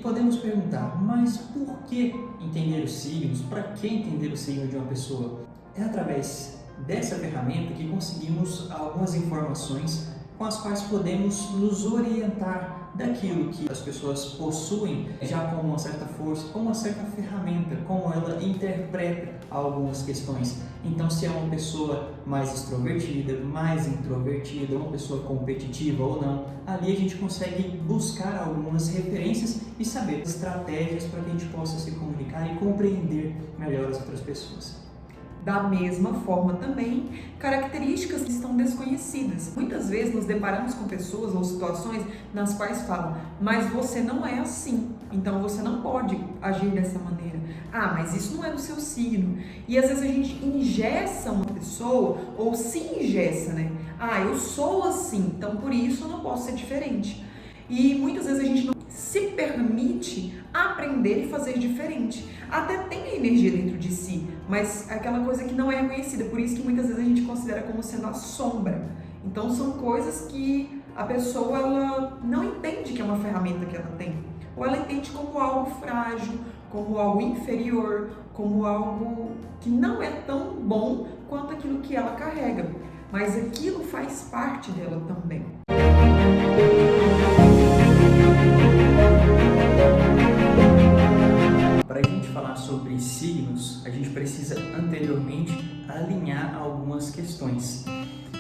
podemos perguntar, mas por que entender os signos? Para que entender o signo de uma pessoa? É através dessa ferramenta que conseguimos algumas informações com as quais podemos nos orientar daquilo que as pessoas possuem já com uma certa força, com uma certa ferramenta, como ela interpreta algumas questões. Então, se é uma pessoa mais extrovertida, mais introvertida, uma pessoa competitiva ou não, ali a gente consegue buscar algumas referências e saber estratégias para que a gente possa se comunicar e compreender melhor as outras pessoas. Da mesma forma também, características que estão desconhecidas. Muitas vezes nos deparamos com pessoas ou situações nas quais falam, mas você não é assim, então você não pode agir dessa maneira. Ah, mas isso não é do seu signo. E às vezes a gente engessa uma pessoa ou se engessa, né? Ah, eu sou assim, então por isso eu não posso ser diferente. E muitas vezes a gente não se permite aprender e fazer diferente. Até tem a energia dentro de si, mas é aquela coisa que não é reconhecida. Por isso que muitas vezes a gente considera como sendo a sombra. Então são coisas que a pessoa ela não entende que é uma ferramenta que ela tem. Ou ela entende como algo frágil, como algo inferior, como algo que não é tão bom quanto aquilo que ela carrega. Mas aquilo faz parte dela também. Para a gente falar sobre signos, a gente precisa anteriormente alinhar algumas questões.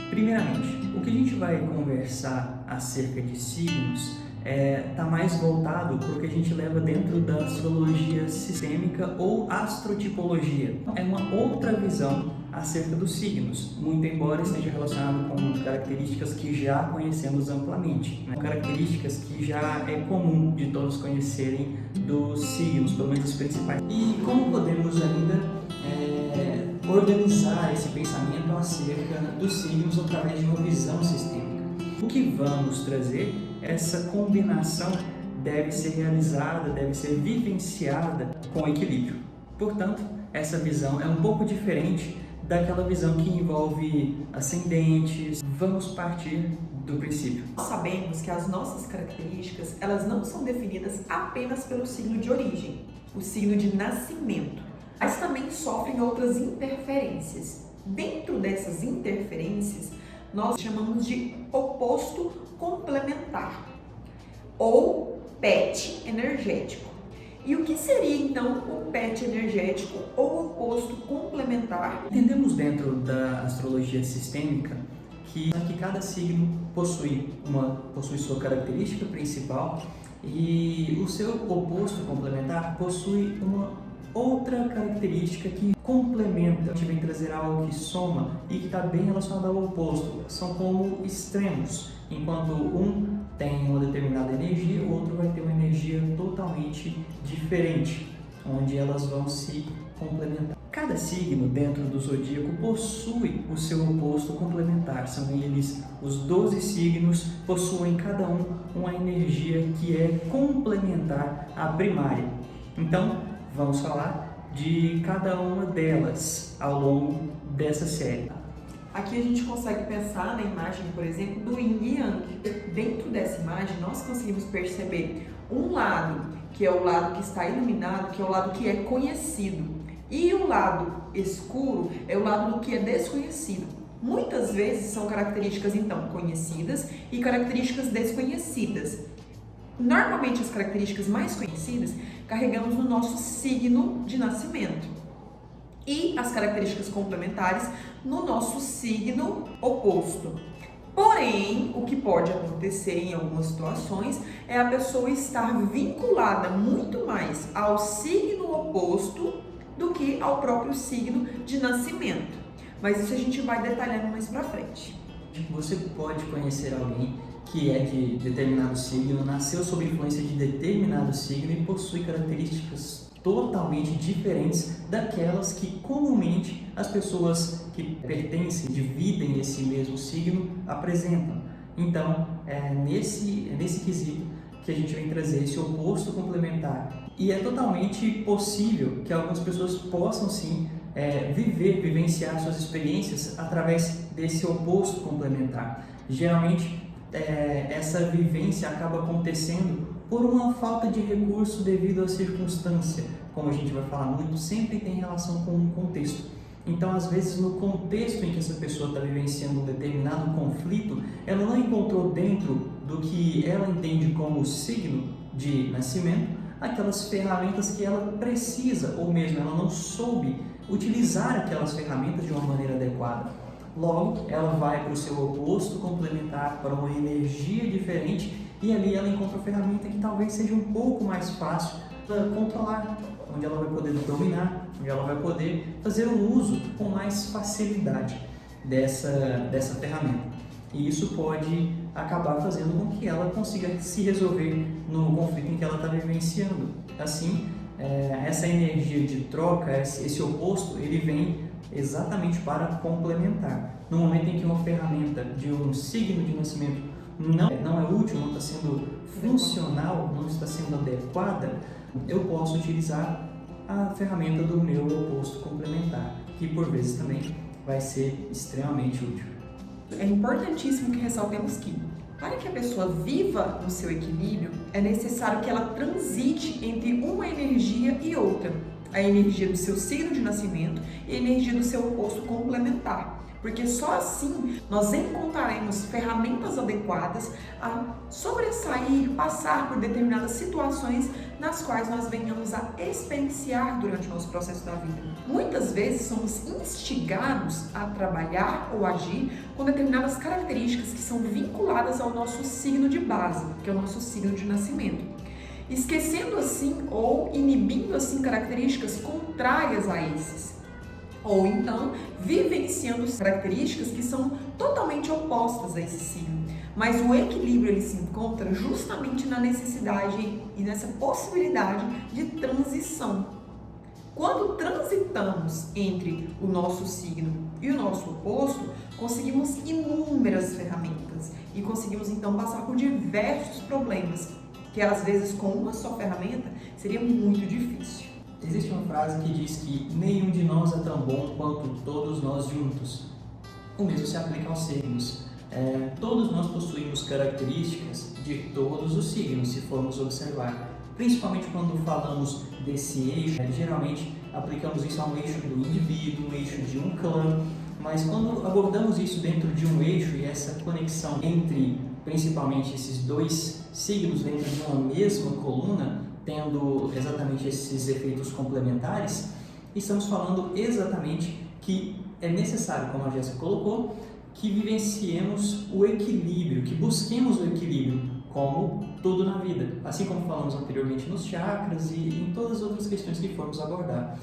Primeiramente, o que a gente vai conversar acerca de signos está mais voltado para o que a gente leva dentro da astrologia sistêmica ou astrotipologia. É uma outra visão acerca dos signos, muito embora esteja relacionado com características que já conhecemos amplamente, né? Características que já é comum de todos conhecerem dos signos, pelo menos os principais. E como podemos ainda organizar esse pensamento acerca dos signos através de uma visão sistêmica? O que vamos trazer, essa combinação deve ser realizada, deve ser vivenciada com equilíbrio. Portanto, essa visão é um pouco diferente daquela visão que envolve ascendentes. Vamos partir do princípio. Nós sabemos que as nossas características, elas não são definidas apenas pelo signo de origem, o signo de nascimento, mas também sofrem outras interferências. Dentro dessas interferências, nós chamamos de oposto complementar ou PET energético. E o que seria então o PET energético ou oposto complementar? Entendemos dentro da astrologia sistêmica que cada signo possui sua característica principal e o seu oposto complementar possui uma outra característica que complementa, a gente vem trazer algo que soma e que está bem relacionado ao oposto. São como extremos, enquanto um tem uma determinada energia, o outro vai ter uma energia totalmente diferente, onde elas vão se complementar. Cada signo dentro do zodíaco possui o seu oposto complementar, são eles os 12 signos, possuem cada um uma energia que é complementar à primária. Então, vamos falar de cada uma delas ao longo dessa série. Aqui a gente consegue pensar na imagem, por exemplo, do Yin e Yang. Dentro dessa imagem, nós conseguimos perceber um lado, que é o lado que está iluminado, que é o lado que é conhecido. E o lado escuro é o lado do que é desconhecido. Muitas vezes são características, então, conhecidas e características desconhecidas. Normalmente, as características mais conhecidas carregamos no nosso signo de nascimento e as características complementares no nosso signo oposto. Porém, o que pode acontecer em algumas situações é a pessoa estar vinculada muito mais ao signo oposto do que ao próprio signo de nascimento. Mas isso a gente vai detalhando mais pra frente. Você pode conhecer alguém que é de determinado signo, nasceu sob influência de determinado signo e possui características totalmente diferentes daquelas que comumente as pessoas que pertencem, dividem esse mesmo signo apresentam. Então, é nesse quesito que a gente vem trazer esse oposto complementar. E é totalmente possível que algumas pessoas possam sim vivenciar suas experiências através desse oposto complementar. Geralmente, essa vivência acaba acontecendo por uma falta de recurso devido à circunstância. Como a gente vai falar muito, sempre tem relação com o contexto. Então, às vezes, no contexto em que essa pessoa está vivenciando um determinado conflito, ela não encontrou dentro do que ela entende como signo de nascimento aquelas ferramentas que ela precisa, ou mesmo ela não soube utilizar aquelas ferramentas de uma maneira adequada. Logo, ela vai para o seu oposto complementar, para uma energia diferente, e ali ela encontra a ferramenta que talvez seja um pouco mais fácil para controlar, onde ela vai poder dominar, onde ela vai poder fazer o uso com mais facilidade dessa ferramenta. E isso pode acabar fazendo com que ela consiga se resolver no conflito em que ela está vivenciando. Assim, essa energia de troca, esse oposto, ele vem exatamente para complementar. No momento em que uma ferramenta de um signo de nascimento não é útil, não está sendo funcional, não está sendo adequada, eu posso utilizar a ferramenta do meu oposto complementar, que por vezes também vai ser extremamente útil. É importantíssimo que ressaltemos que, para que a pessoa viva no seu equilíbrio, é necessário que ela transite entre uma energia e outra. A energia do seu signo de nascimento e a energia do seu oposto complementar. Porque só assim nós encontraremos ferramentas adequadas a sobressair, passar por determinadas situações nas quais nós venhamos a experienciar durante o nosso processo da vida. Muitas vezes somos instigados a trabalhar ou agir com determinadas características que são vinculadas ao nosso signo de base, que é o nosso signo de nascimento, esquecendo assim ou inibindo assim características contrárias a esses. Ou então, vivenciando características que são totalmente opostas a esse signo. Mas o equilíbrio ele se encontra justamente na necessidade e nessa possibilidade de transição. Quando transitamos entre o nosso signo e o nosso oposto, conseguimos inúmeras ferramentas e conseguimos então passar por diversos problemas, que às vezes com uma só ferramenta seria muito difícil. Existe uma frase que diz que nenhum de nós é tão bom quanto todos nós juntos. O mesmo se aplica aos signos. Todos nós possuímos características de todos os signos, se formos observar. Principalmente quando falamos desse eixo, geralmente aplicamos isso a um eixo do indivíduo, um eixo de um clã, mas quando abordamos isso dentro de um eixo e essa conexão entre principalmente esses dois signos dentro de uma mesma coluna, tendo exatamente esses efeitos complementares, estamos falando exatamente que é necessário, como a Jéssica colocou, que vivenciemos o equilíbrio, que busquemos o equilíbrio, como tudo na vida. Assim como falamos anteriormente nos chakras e em todas as outras questões que formos abordar.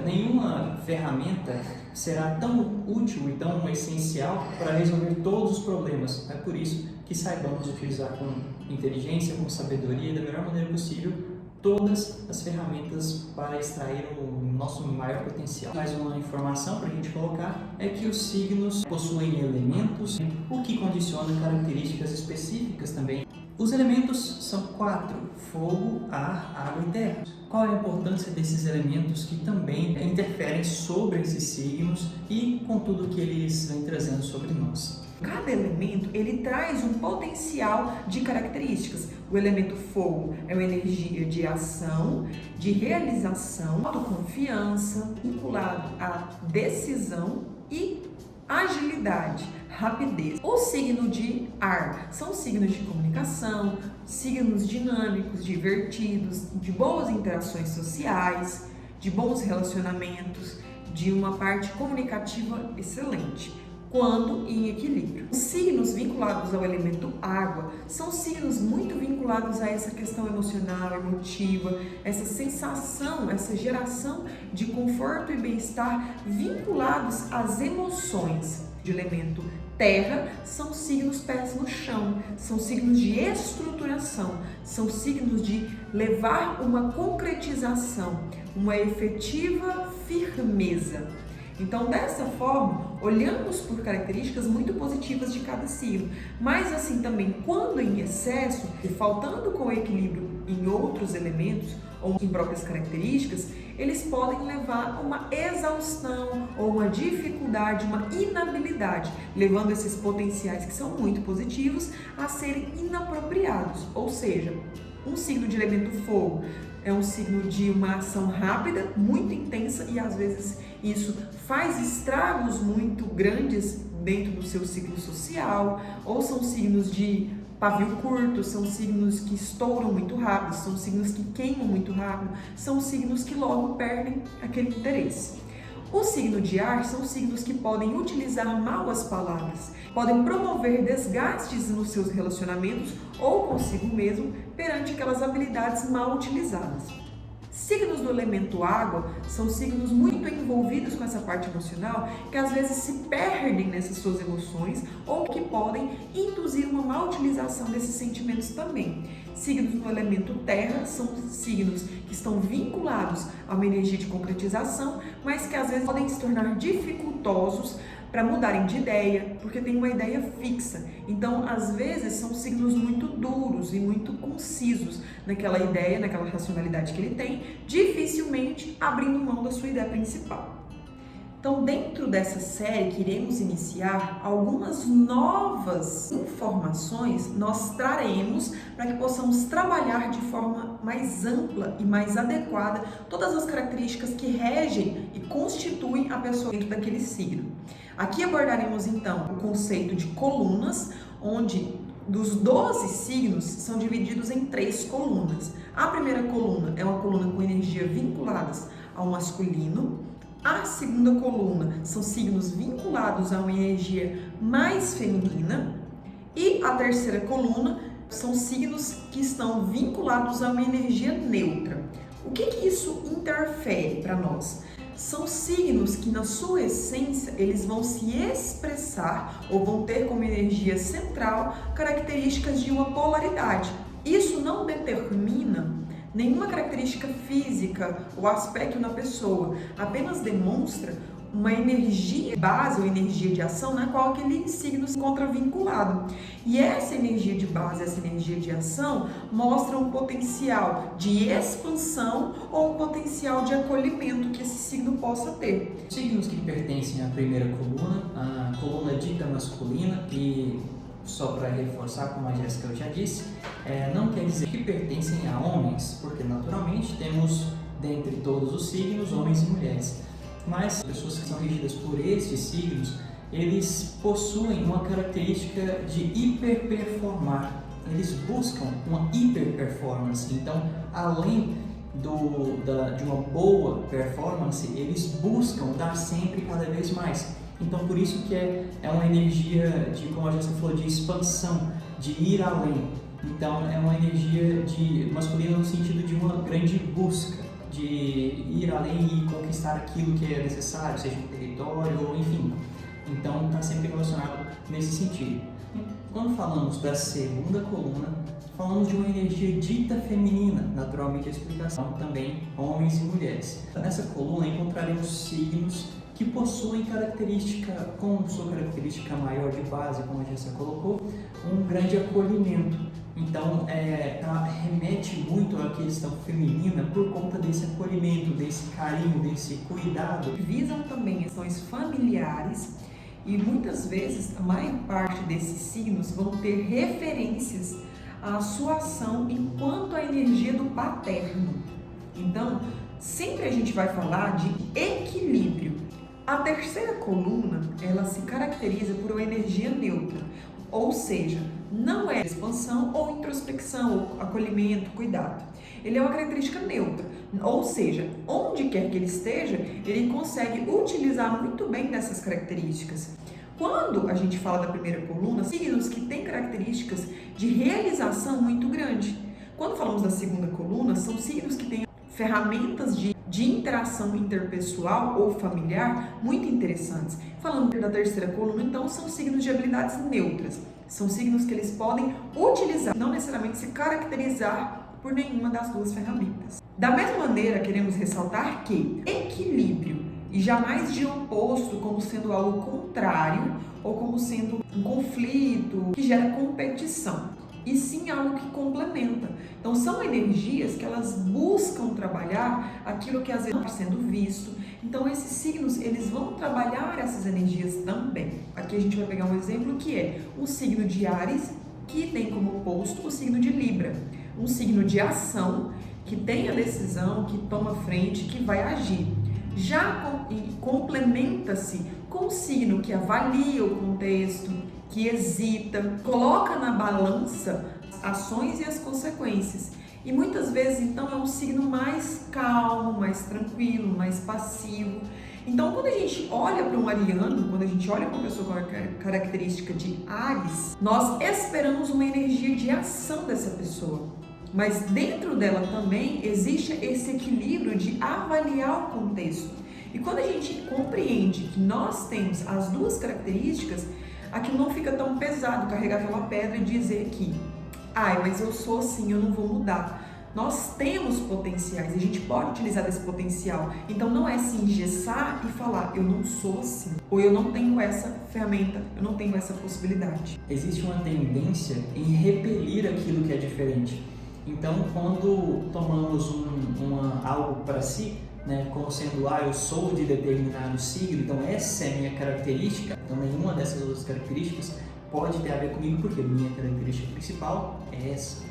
Nenhuma ferramenta será tão útil e tão essencial para resolver todos os problemas. É por isso que saibamos utilizar com inteligência, com sabedoria, da melhor maneira possível, todas as ferramentas para extrair o nosso maior potencial. Mais uma informação para a gente colocar é que os signos possuem elementos, o que condiciona características específicas também. Os elementos são 4: fogo, ar, água e terra. Qual é a importância desses elementos que também interferem sobre esses signos e com tudo que eles vêm trazendo sobre nós? Cada elemento ele traz um potencial de características. O elemento fogo é uma energia de ação, de realização, autoconfiança, vinculado à decisão e agilidade, rapidez. O signo de ar são signos de comunicação, signos dinâmicos, divertidos, de boas interações sociais, de bons relacionamentos, de uma parte comunicativa excelente, quando em equilíbrio. Os signos vinculados ao elemento água são signos muito vinculados a essa questão emocional, emotiva, essa sensação, essa geração de conforto e bem-estar vinculados às emoções. De elemento terra são signos pés no chão, são signos de estruturação, são signos de levar uma concretização, uma efetiva firmeza. Então, dessa forma, olhamos por características muito positivas de cada signo, mas assim também, quando em excesso e faltando com equilíbrio em outros elementos ou em próprias características, eles podem levar a uma exaustão ou uma dificuldade, uma inabilidade, levando esses potenciais que são muito positivos a serem inapropriados. Ou seja, um signo de elemento fogo é um signo de uma ação rápida, muito intensa, e às vezes isso faz estragos muito grandes dentro do seu ciclo social, ou são signos de pavio curto, são signos que estouram muito rápido, são signos que queimam muito rápido, são signos que logo perdem aquele interesse. O signo de ar são signos que podem utilizar mal as palavras, podem promover desgastes nos seus relacionamentos ou consigo mesmo perante aquelas habilidades mal utilizadas. Signos do elemento água são signos muito envolvidos com essa parte emocional, que às vezes se perdem nessas suas emoções ou que podem induzir uma má utilização desses sentimentos também. Signos do elemento terra são signos que estão vinculados a uma energia de concretização, mas que às vezes podem se tornar dificultosos para mudarem de ideia, porque tem uma ideia fixa. Então, às vezes, são signos muito duros e muito concisos naquela ideia, naquela racionalidade que ele tem, dificilmente abrindo mão da sua ideia principal. Então, dentro dessa série que iremos iniciar, algumas novas informações nós traremos para que possamos trabalhar de forma mais ampla e mais adequada todas as características que regem e constituem a pessoa dentro daquele signo. Aqui abordaremos então o conceito de colunas, onde dos 12 signos são divididos em 3 colunas. A primeira coluna é uma coluna com energia vinculadas ao masculino. A segunda coluna são signos vinculados a uma energia mais feminina. E a terceira coluna são signos que estão vinculados a uma energia neutra. O que isso interfere para nós? São signos que, na sua essência, eles vão se expressar ou vão ter como energia central características de uma polaridade. Isso não determina nenhuma característica física ou aspecto na pessoa, apenas demonstra uma energia base ou energia de ação na qual aquele signo se encontra vinculado. E essa energia de base, essa energia de ação, mostra um potencial de expansão ou um potencial de acolhimento que esse signo possa ter. Signos que pertencem à primeira coluna, a coluna dita masculina, e só para reforçar, como a Jéssica já disse, não quer dizer que pertencem a homens, porque naturalmente temos, dentre todos os signos, homens e mulheres. Mas pessoas que são regidas por estes signos, eles possuem uma característica de hiperperformar. Eles buscam uma hiperperformance. Então, além de uma boa performance, eles buscam dar sempre cada vez mais. Então, por isso que é uma energia de, como a Jéssica falou, de expansão, de ir além. Então, é uma energia masculina no sentido de uma grande busca, de ir além e conquistar aquilo que é necessário, seja um território ou enfim. Então, está sempre relacionado nesse sentido. Quando falamos da segunda coluna, falamos de uma energia dita feminina, naturalmente a explicação também homens e mulheres. Nessa coluna encontraremos signos que possuem com sua característica maior de base, como a Jéssica colocou, um grande acolhimento. Então, remete muito à questão feminina por conta desse acolhimento, desse carinho, desse cuidado. Visam também questões familiares e muitas vezes a maior parte desses signos vão ter referências à sua ação enquanto a energia do paterno. Então, sempre a gente vai falar de equilíbrio. A terceira coluna, ela se caracteriza por uma energia neutra, ou seja, não é expansão ou introspecção, ou acolhimento, cuidado. Ele é uma característica neutra, ou seja, onde quer que ele esteja, ele consegue utilizar muito bem dessas características. Quando a gente fala da primeira coluna, signos que têm características de realização muito grande. Quando falamos da segunda coluna, são signos que têm ferramentas de interação interpessoal ou familiar muito interessantes. Falando da terceira coluna, então, são signos de habilidades neutras. São signos que eles podem utilizar, não necessariamente se caracterizar por nenhuma das duas ferramentas. Da mesma maneira, queremos ressaltar que equilíbrio e jamais de oposto como sendo algo contrário ou como sendo um conflito que gera competição, e sim algo que complementa. Então são energias que elas buscam trabalhar aquilo que às vezes não está sendo visto. Então esses signos, eles vão trabalhar essas energias também. Aqui a gente vai pegar um exemplo que é o signo de Áries, que tem como oposto o signo de Libra. Um signo de ação, que tem a decisão, que toma frente, que vai agir. Já complementa-se com o signo que avalia o contexto, que hesita, coloca na balança as ações e as consequências. E muitas vezes, então, é um signo mais calmo, mais tranquilo, mais passivo. Então, quando a gente olha para um ariano, quando a gente olha para uma pessoa com a característica de Áries, nós esperamos uma energia de ação dessa pessoa. Mas dentro dela também existe esse equilíbrio de avaliar o contexto. E quando a gente compreende que nós temos as duas características, aquilo não fica tão pesado carregar aquela pedra e dizer que, mas eu sou assim, eu não vou mudar. Nós temos potenciais e a gente pode utilizar desse potencial. Então não é se engessar e falar, eu não sou assim, ou eu não tenho essa ferramenta, eu não tenho essa possibilidade. Existe uma tendência em repelir aquilo que é diferente. Então, quando tomamos algo para si, como sendo, eu sou de determinado signo, então essa é a minha característica, então nenhuma dessas outras características pode ter a ver comigo, porque minha característica principal é essa.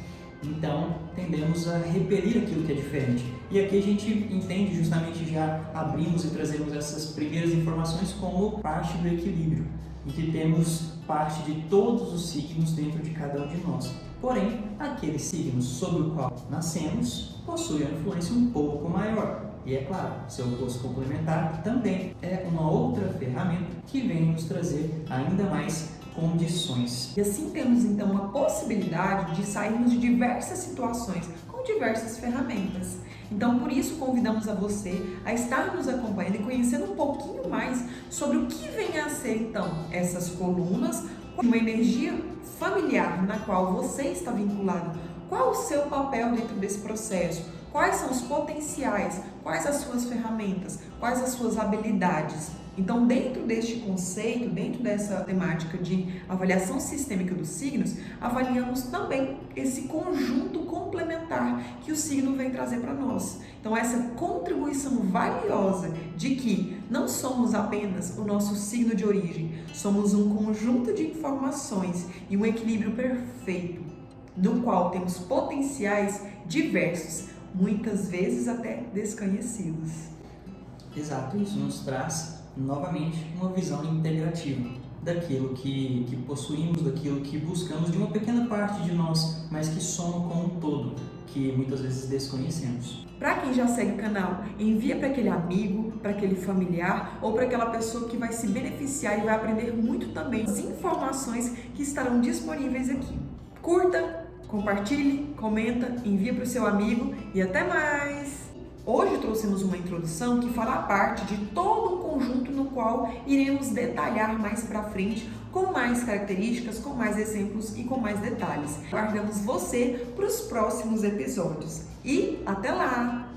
Então, tendemos a repelir aquilo que é diferente. E aqui a gente entende, justamente já abrimos e trazemos essas primeiras informações como parte do equilíbrio, e que temos parte de todos os signos dentro de cada um de nós. Porém, aqueles signos sobre o qual nascemos possuem uma influência um pouco maior. E é claro, seu oposto complementar também é uma outra ferramenta que vem nos trazer ainda mais condições. E assim temos então uma possibilidade de sairmos de diversas situações com diversas ferramentas. Então por isso convidamos a você a estar nos acompanhando e conhecendo um pouquinho mais sobre o que vem a ser então essas colunas, uma energia familiar na qual você está vinculado. Qual o seu papel dentro desse processo? Quais são os potenciais? Quais as suas ferramentas? Quais as suas habilidades? Então, dentro deste conceito, dentro dessa temática de avaliação sistêmica dos signos, avaliamos também esse conjunto complementar que o signo vem trazer para nós. Então, essa contribuição valiosa de que não somos apenas o nosso signo de origem, somos um conjunto de informações e um equilíbrio perfeito, no qual temos potenciais diversos, muitas vezes até desconhecidos. Exato, isso nos traz novamente uma visão integrativa daquilo que possuímos, daquilo que buscamos, de uma pequena parte de nós, mas que soma com um todo, que muitas vezes desconhecemos. Para quem já segue o canal, envia para aquele amigo, para aquele familiar ou para aquela pessoa que vai se beneficiar e vai aprender muito também as informações que estarão disponíveis aqui. Curta, compartilhe, comenta, envia para o seu amigo e até mais! Hoje trouxemos uma introdução que fará parte de todo um conjunto no qual iremos detalhar mais para frente com mais características, com mais exemplos e com mais detalhes. Aguardamos você para os próximos episódios. E até lá!